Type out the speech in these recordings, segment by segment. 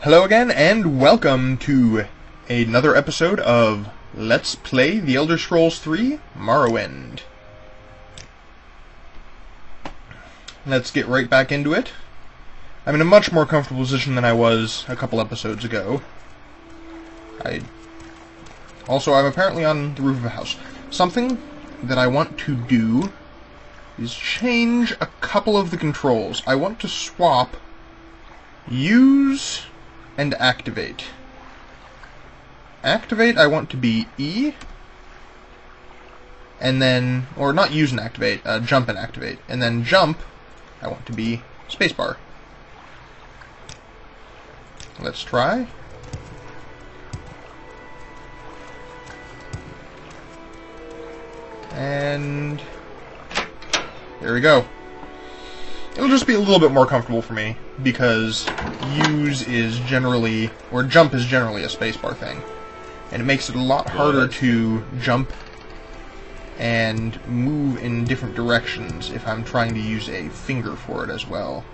Hello again, and welcome to another episode of Let's Play The Elder Scrolls III: Morrowind. Let's get right back into it. I'm in a much more comfortable position than I was a couple episodes ago. I'm apparently on the roof of a house. Something that I want to do is change a couple of the controls. I want to swap use and activate. Activate I want to be E, and then, or not use and activate, jump and activate. And then jump I want to be spacebar. Let's try. And there we go. It'll just be a little bit more comfortable for me, because use is generally, or jump is generally a spacebar thing. And it makes it a lot harder to jump and move in different directions if I'm trying to use a finger for it as well.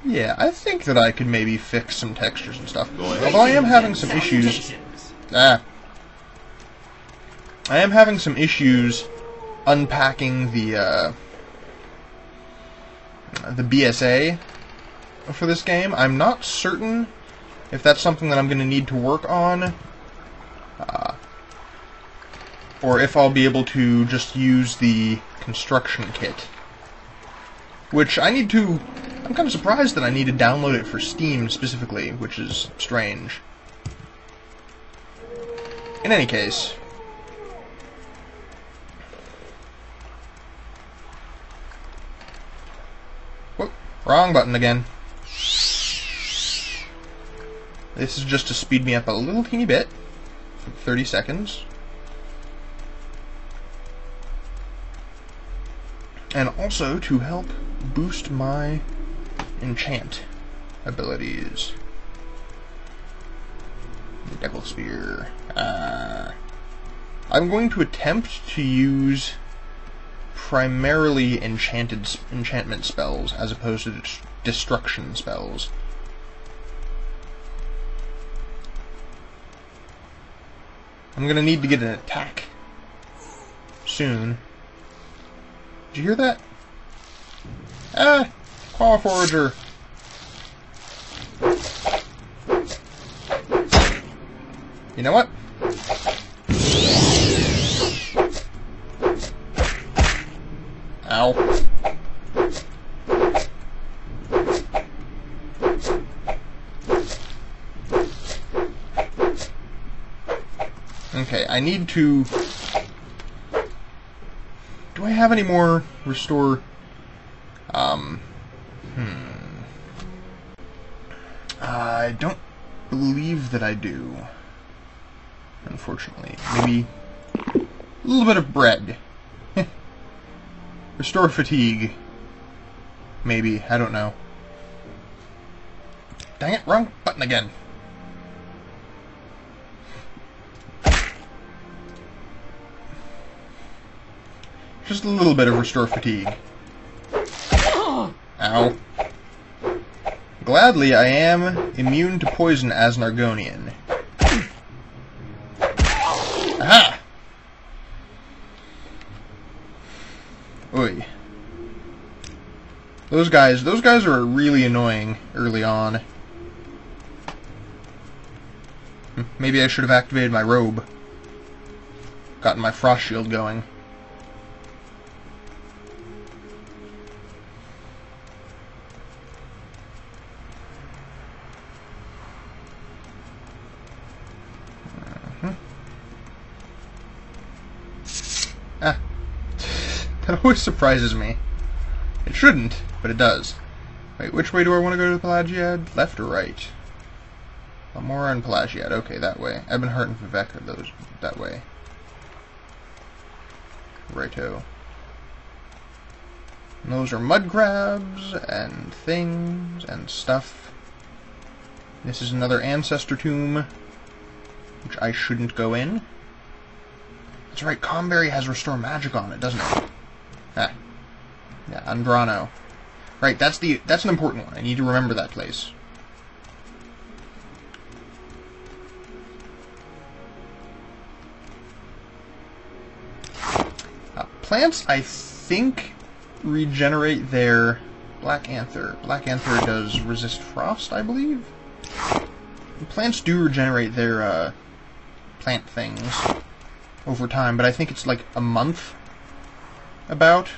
Yeah, I think that I could maybe fix some textures and stuff. Although I am having some issues... I am having some issues unpacking the BSA for this game. I'm not certain if that's something that I'm going to need to work on, or if I'll be able to just use the construction kit. Which I need to... I'm kind of surprised that I need to download it for Steam specifically, which is strange. In any case... Whoop, wrong button again. This is just to speed me up a little teeny bit. 30 seconds. And also to help boost my enchant abilities. The Devil Spear. I'm going to attempt to use primarily enchantment spells as opposed to destruction spells. I'm going to need to get an attack soon. Did you hear that? Claw Forager. You know what? Ow. Okay, I need to... Do I have any more restore... I don't believe that I do. Unfortunately. Maybe a little bit of bread. Restore fatigue. Maybe. I don't know. Dang it, wrong button again. Just a little bit of restore fatigue. Ow. Gladly, I am immune to poison as an Argonian. Aha! Oi. Those guys are really annoying early on. Maybe I should have activated my robe. Gotten my frost shield going. That always surprises me. It shouldn't, but it does. Wait, which way do I want to go to Pelagiad? Left or right? Lamora and Pelagiad. Okay, that way. Ebonheart and Vivec are those that way. Righto. And those are mud crabs and things and stuff. This is another ancestor tomb, which I shouldn't go in. That's right, Comberry has Restore Magic on it, doesn't it? Ah. Yeah, Andrano. Right, that's an important one. I need to remember that place. Plants, I think, regenerate their... Black Anther. Black Anther does resist frost, I believe? Plants do regenerate their, plant things over time, but I think it's like a month, about.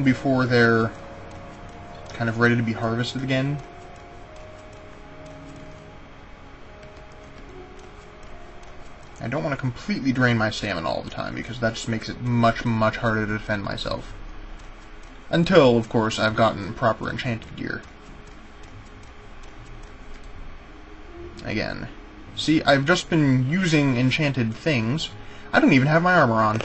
Before they're kind of ready to be harvested again. I don't want to completely drain my stamina all the time, because that just makes it much, much harder to defend myself. Until, of course, I've gotten proper enchanted gear. Again. See, I've just been using enchanted things. I don't even have my armor on.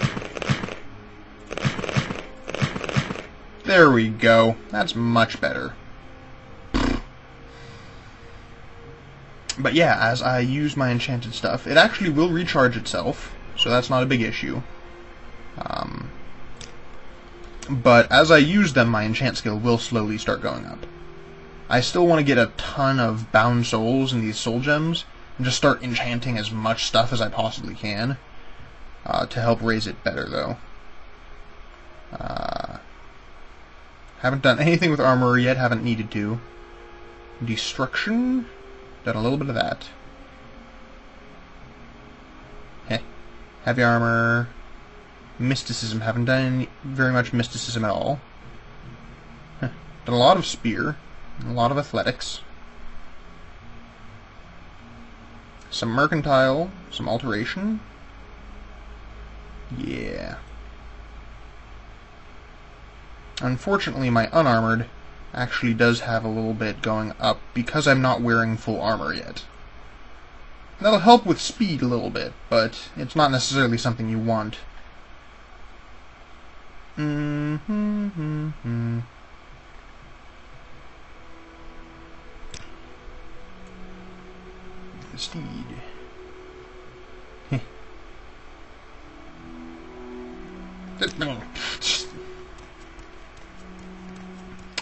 There we go. That's much better. But yeah, as I use my enchanted stuff, it actually will recharge itself, so that's not a big issue. But as I use them, my enchant skill will slowly start going up. I still want to get a ton of bound souls and these soul gems, and just start enchanting as much stuff as I possibly can, to help raise it better, though. Haven't done anything with armor yet, haven't needed to. Destruction? Done a little bit of that. Heh. Heavy armor. Mysticism. Haven't done very much mysticism at all. Heh. Done a lot of spear. A lot of athletics. Some mercantile. Some alteration. Yeah. Unfortunately, my unarmored actually does have a little bit going up because I'm not wearing full armor yet. That'll help with speed a little bit, but it's not necessarily something you want. The steed.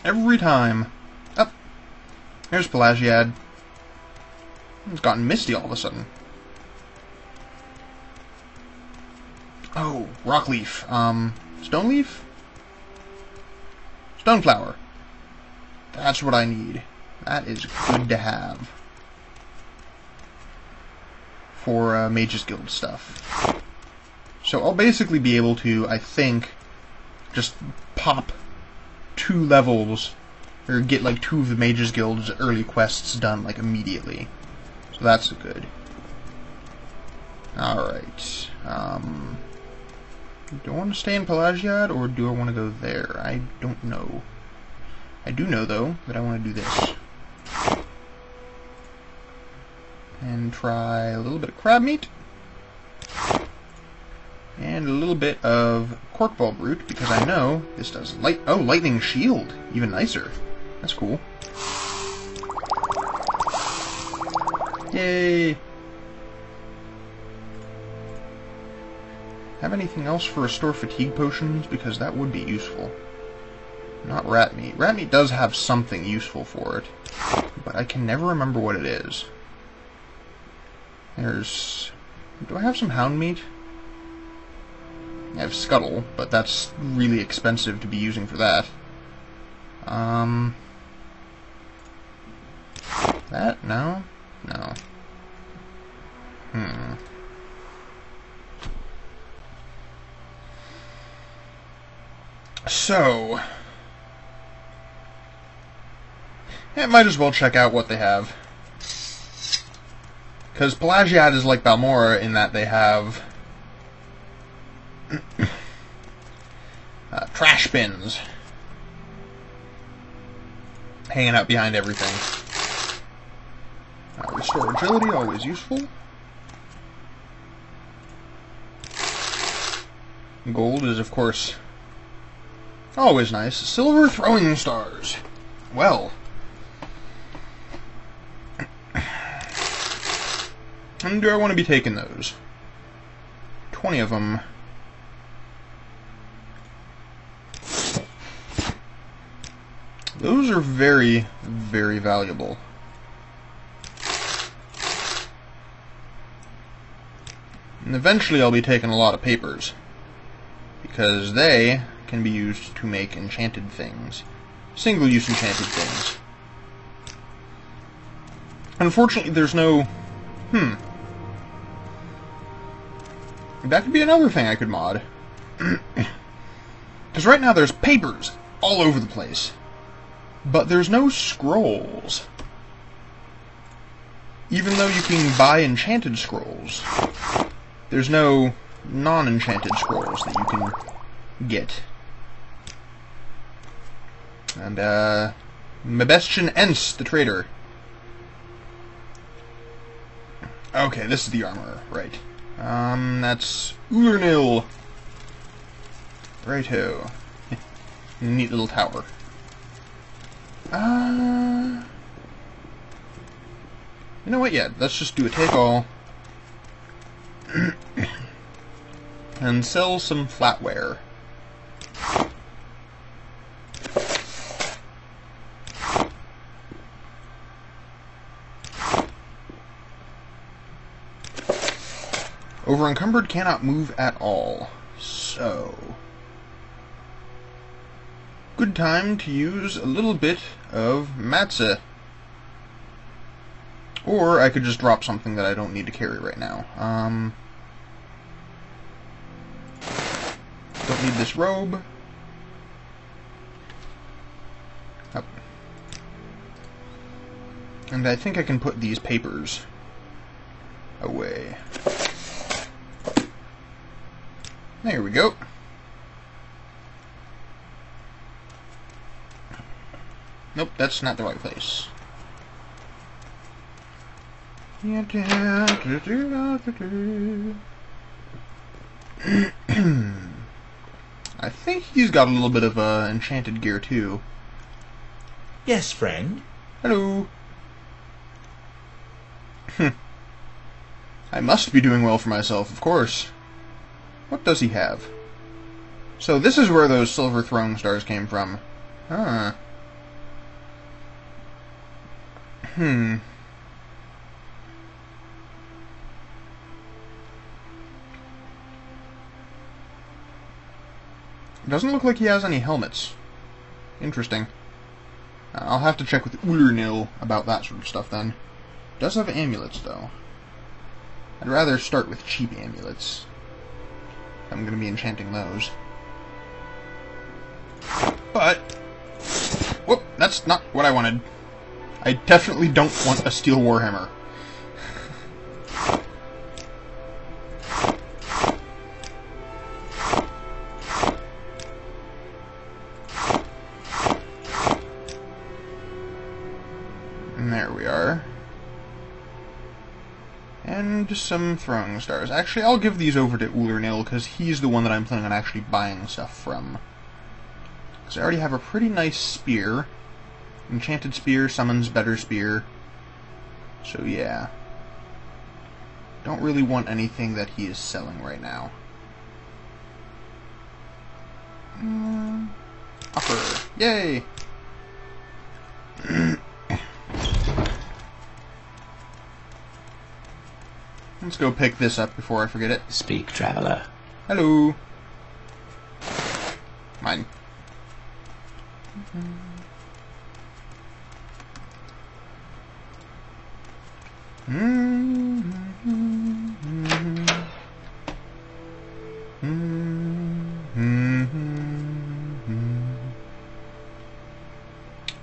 Every time. Oh, there's Pelagiad. It's gotten misty all of a sudden. Oh, Rockleaf. Stoneleaf? Stoneflower. That's what I need. That is good to have. For Mage's Guild stuff. So I'll basically be able to, I think, just pop 2 levels, or get like 2 of the Mage's Guild's early quests done like immediately. So that's good. Alright. Do I want to stay in Pelagiad, or do I want to go there? I don't know. I do know, though, that I want to do this. And try a little bit of crab meat. And a little bit of corkball root, because I know this does lightning shield. Even nicer. That's cool. Yay! Have anything else for restore fatigue potions? Because that would be useful. Not rat meat. Rat meat does have something useful for it, but I can never remember what it is. There's... Do I have some hound meat? I have scuttle, but that's really expensive to be using for that. That? No? No. So... I might as well check out what they have. Because Pelagiad is like Balmora in that they have... trash bins. Hanging out behind everything. Restore agility, always useful. Gold is, of course, always nice. Silver throwing stars. Well. And do I want to be taking those? 20 of them. Those are very, very valuable. And eventually I'll be taking a lot of papers, because they can be used to make enchanted things. Single-use enchanted things. Unfortunately, there's no... That could be another thing I could mod. Because right now there's papers all over the place. But there's no scrolls. Even though you can buy enchanted scrolls, there's no non-enchanted scrolls that you can get. And, Mebestian Ents, the trader. Okay, this is the armor, right. That's Ulernil. Righto. Neat little tower. You know what, yeah, let's just do a take-all. And sell some flatware. Overencumbered cannot move at all. So... good time to use a little bit of matzah. Or I could just drop something that I don't need to carry right now. Don't need this robe. Up. And I think I can put these papers away. There we go. Nope, that's not the right place. I think he's got a little bit of enchanted gear too. Yes, friend. Hello. I must be doing well for myself, of course. What does he have? So this is where those silver throwing stars came from. Huh. Doesn't look like he has any helmets. Interesting. I'll have to check with Ulernil about that sort of stuff then. Does have amulets though. I'd rather start with cheap amulets. I'm going to be enchanting those. But... whoop, that's not what I wanted. I definitely don't want a steel warhammer. And there we are. And some throwing stars. Actually, I'll give these over to Ulernil, because he's the one that I'm planning on actually buying stuff from. Because I already have a pretty nice spear. Enchanted spear summons better spear. So yeah. Don't really want anything that he is selling right now. Offer. Yay! Let's go pick this up before I forget it. Speak, traveler. Hello. Mine.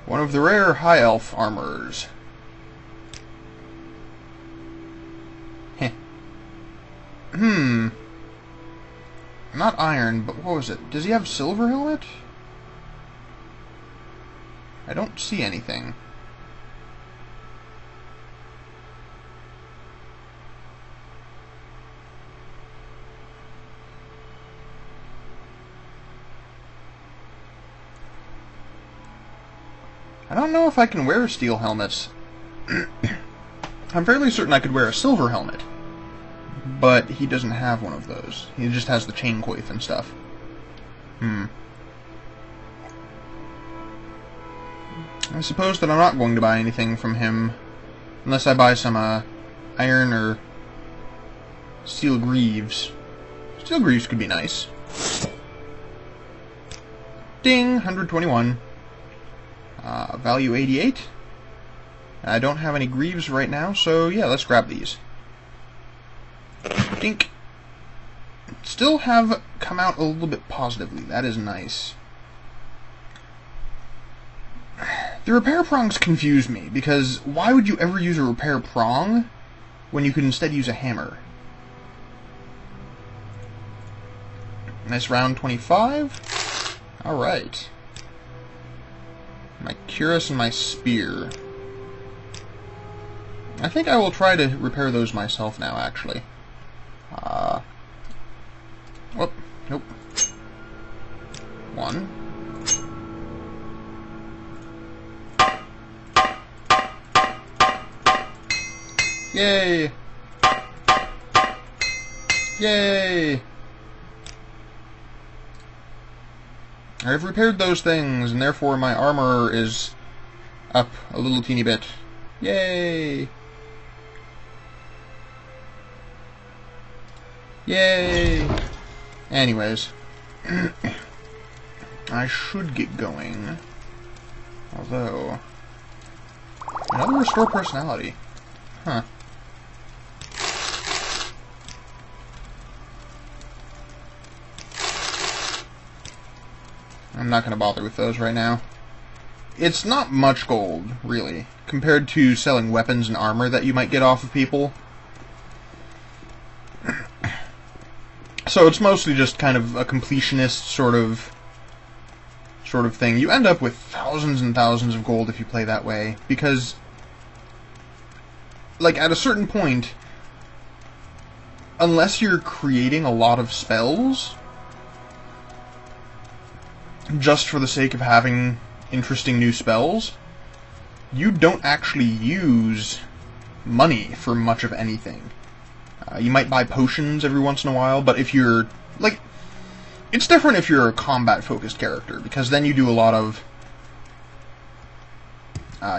One of the rare high elf armors. Not iron, but what was it? Does he have silver helmet? I don't see anything. I don't know if I can wear steel helmets. I'm fairly certain I could wear a silver helmet. But he doesn't have one of those. He just has the chain coif and stuff. I suppose that I'm not going to buy anything from him unless I buy some iron or steel greaves. Steel greaves could be nice. Ding! 121. Value 88. I don't have any greaves right now, so yeah, let's grab these. Dink! Still have come out a little bit positively. That is nice. The repair prongs confuse me, because why would you ever use a repair prong when you could instead use a hammer? Nice round 25. Alright. My cuirass and my spear. I think I will try to repair those myself now, actually. Whoop. Nope. 1. Yay! Yay! I've repaired those things, and therefore my armor is up a little teeny bit. Yay! Yay! Anyways, I should get going. Although, another restore personality. Huh. I'm not going to bother with those right now. It's not much gold, really, compared to selling weapons and armor that you might get off of people. So it's mostly just kind of a completionist sort of thing. You end up with thousands and thousands of gold if you play that way, because, like, at a certain point, unless you're creating a lot of spells just for the sake of having interesting new spells, you don't actually use money for much of anything. You might buy potions every once in a while, but if you're, like, it's different if you're a combat-focused character, because then you do a lot of,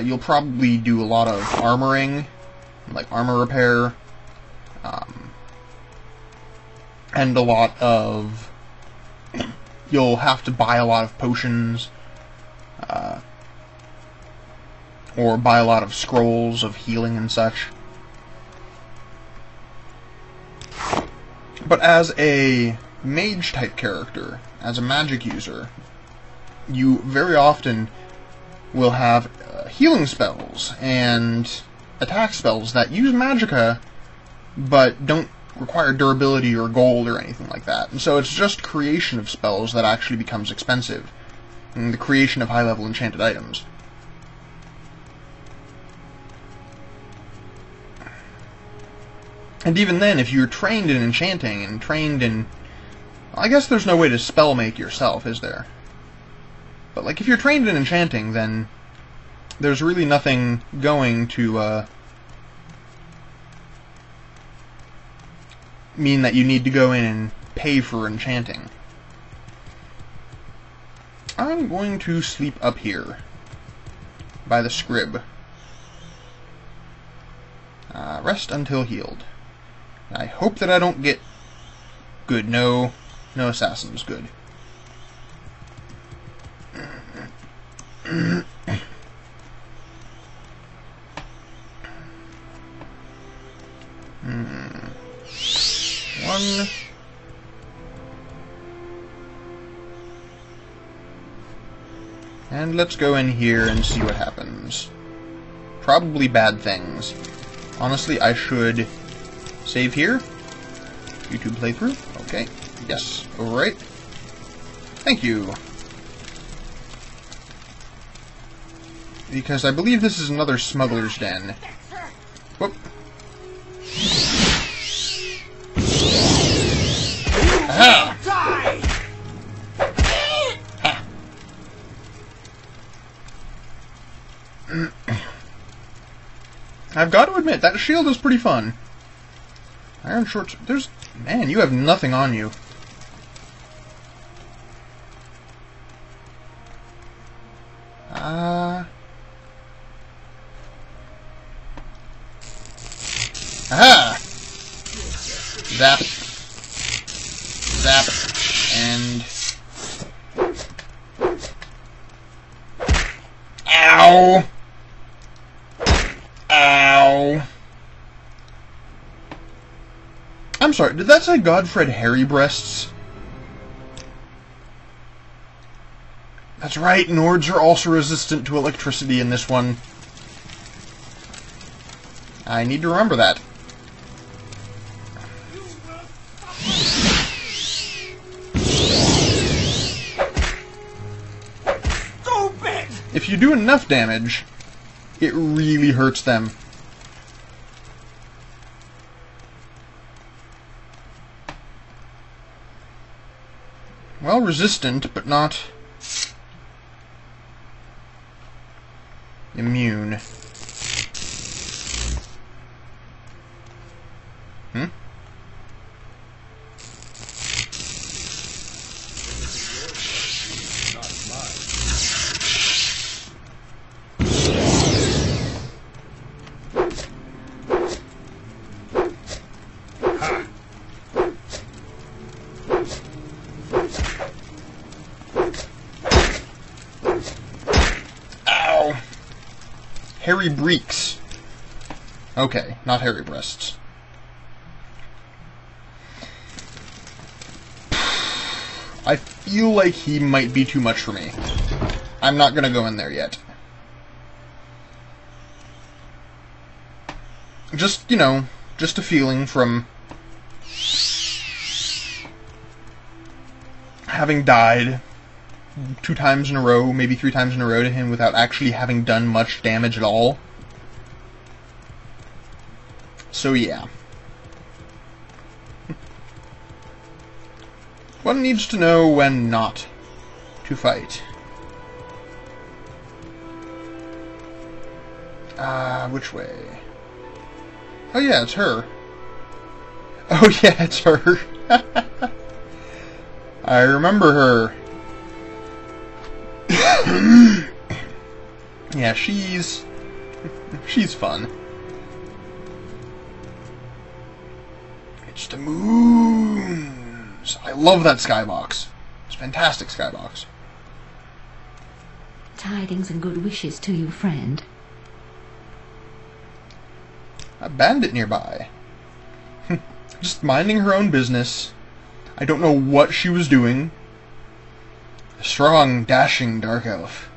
you'll probably do a lot of armoring, like armor repair, and a lot of, you'll have to buy a lot of potions, or buy a lot of scrolls of healing and such. But as a mage-type character, as a magic user, you very often will have healing spells and attack spells that use magicka, but don't require durability or gold or anything like that. And so it's just creation of spells that actually becomes expensive, and the creation of high-level enchanted items. And even then, if you're trained in enchanting and trained in... I guess there's no way to spell make yourself, is there? But, like, if you're trained in enchanting, then there's really nothing going to mean that you need to go in and pay for enchanting. I'm going to sleep up here by the scrib. Rest until healed. I hope that I don't get... Good, no assassins, good. One. And let's go in here and see what happens. Probably bad things. Honestly, I should save here. YouTube playthrough. Okay. Yes. Alright. Thank you. Because I believe this is another smuggler's den. Whoop. Aha! Ha. I've got to admit, that shield is pretty fun. Iron shorts... There's... Man, you have nothing on you. Zap. Zap. And... Ow! Ow! I'm sorry, did that say Godfred Hairy Breasts? That's right, Nords are also resistant to electricity in this one. I need to remember that. Stupid! If you do enough damage, it really hurts them. Well, resistant, but not immune. Hmm? Ow! Hairy breeks. Okay, not hairy breasts. I feel like he might be too much for me. I'm not gonna go in there yet. Just, you know, just a feeling from having died 2 times in a row, maybe 3 times in a row to him without actually having done much damage at all. So yeah. One needs to know when not to fight. Which way? Oh yeah, it's her. Oh yeah, it's her. I remember her. Yeah, she's fun. It's the moons. I love that skybox. It's a fantastic skybox. Tidings and good wishes to you, friend. A bandit nearby. Just minding her own business. I don't know what she was doing. A strong, dashing dark elf.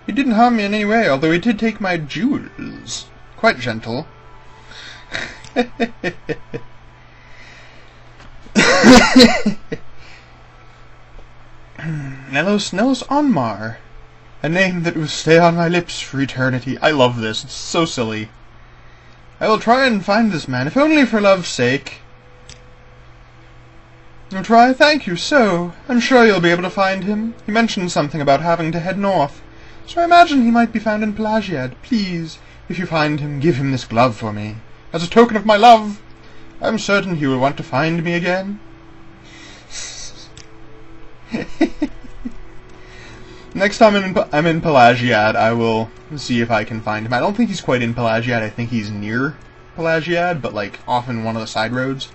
He didn't harm me in any way, although he did take my jewels. Quite gentle. Nellos Onmar. A name that will stay on my lips for eternity. I love this. It's so silly. I will try and find this man, if only for love's sake. I'll try, thank you, so. I'm sure you'll be able to find him. He mentioned something about having to head north, so I imagine he might be found in Pelagiad. Please, if you find him, give him this glove for me. As a token of my love, I'm certain he will want to find me again. Next time I'm in Pelagiad, I will see if I can find him. I don't think he's quite in Pelagiad. I think he's near Pelagiad, but like off in one of the side roads.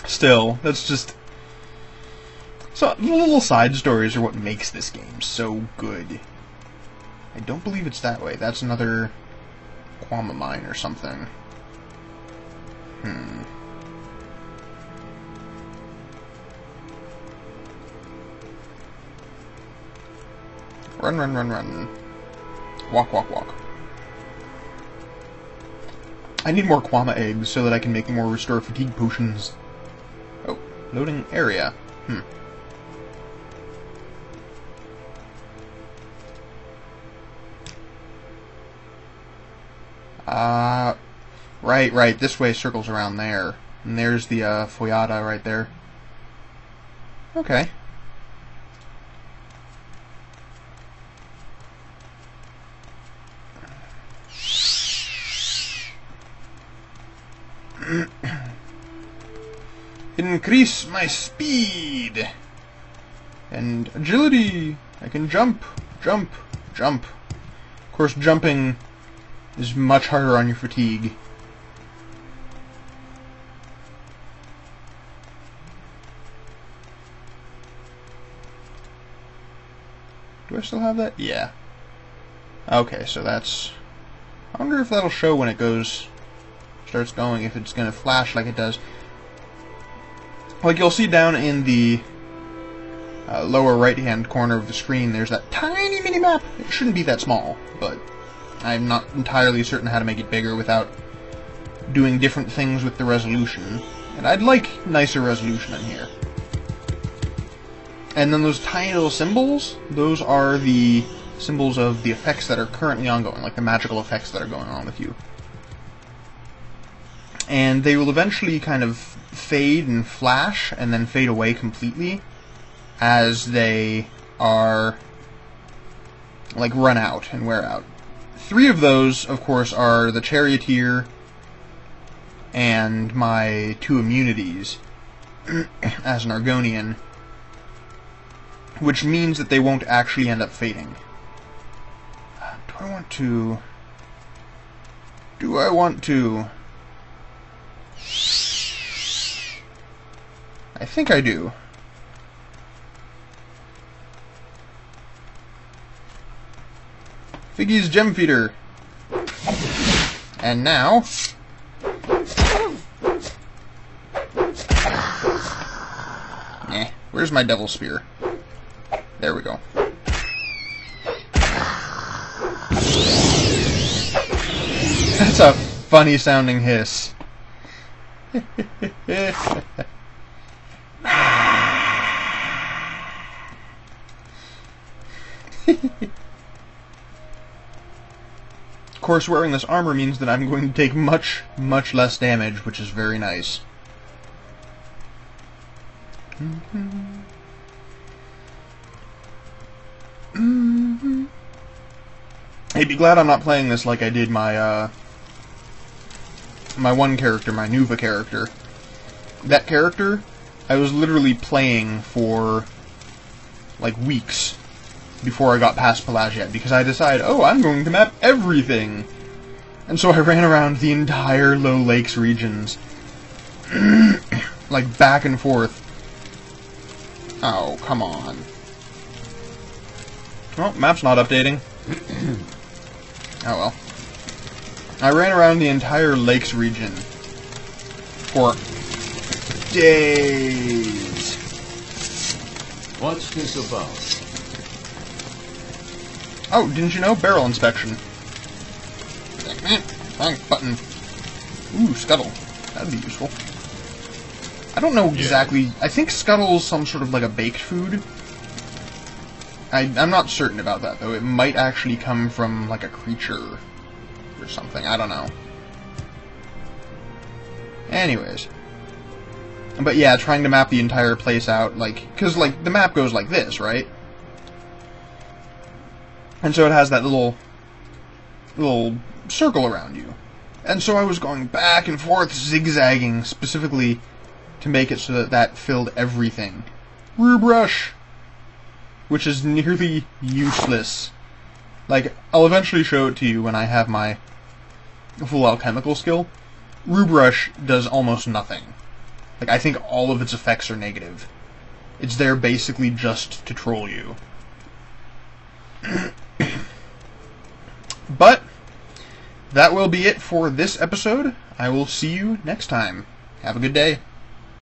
Still, that's just... So, the little side stories are what makes this game so good. I don't believe it's that way. That's another Quama mine or something. Run, run, run, run. Walk, walk, walk. I need more Quama eggs so that I can make more restore fatigue potions. Oh, loading area. Right, this way circles around there. And there's the, Foyata right there. Okay. Increase my speed! And agility! I can jump, jump, jump. Of course, jumping is much harder on your fatigue. Do I still have that? Yeah. Okay, so that's... I wonder if that'll show when it starts going, if it's going to flash like it does. Like you'll see down in the lower right-hand corner of the screen, there's that tiny mini-map. It shouldn't be that small, but I'm not entirely certain how to make it bigger without doing different things with the resolution. And I'd like nicer resolution in here. And then those tiny little symbols, those are the symbols of the effects that are currently ongoing, like the magical effects that are going on with you. And they will eventually kind of fade and flash, and then fade away completely as they are, like, run out and wear out. 3 of those, of course, are the Charioteer and my 2 immunities as an Argonian, which means that they won't actually end up fading. Do I want to... I think I do. Figgy's Gem Feeder. And now... where's my Devil Spear? There we go. That's a funny sounding hiss. Of course, wearing this armor means that I'm going to take much, much less damage, which is very nice. Hey, be glad I'm not playing this like I did my, my one character, my Nuva character. That character, I was literally playing for, like, weeks before I got past Pelagiat, because I decided, oh, I'm going to map everything! And so I ran around the entire Low Lakes regions. Like, back and forth. Oh, come on. Well, map's not updating. Oh well. I ran around the entire Lakes region for days. What's this about? Oh, didn't you know? Barrel inspection. Thanks, button. Ooh, Scuttle. That'd be useful. I don't know exactly. I think Scuttle's some sort of like a baked food. I'm not certain about that, though. It might actually come from, like, a creature or something. I don't know. Anyways. But yeah, trying to map the entire place out, like... Because, like, the map goes like this, right? And so it has that little circle around you. And so I was going back and forth, zigzagging, specifically to make it so that that filled everything. Rube Rush! Which is nearly useless. Like, I'll eventually show it to you when I have my full alchemical skill. Rube Rush does almost nothing. Like, I think all of its effects are negative. It's there basically just to troll you. But, that will be it for this episode. I will see you next time. Have a good day.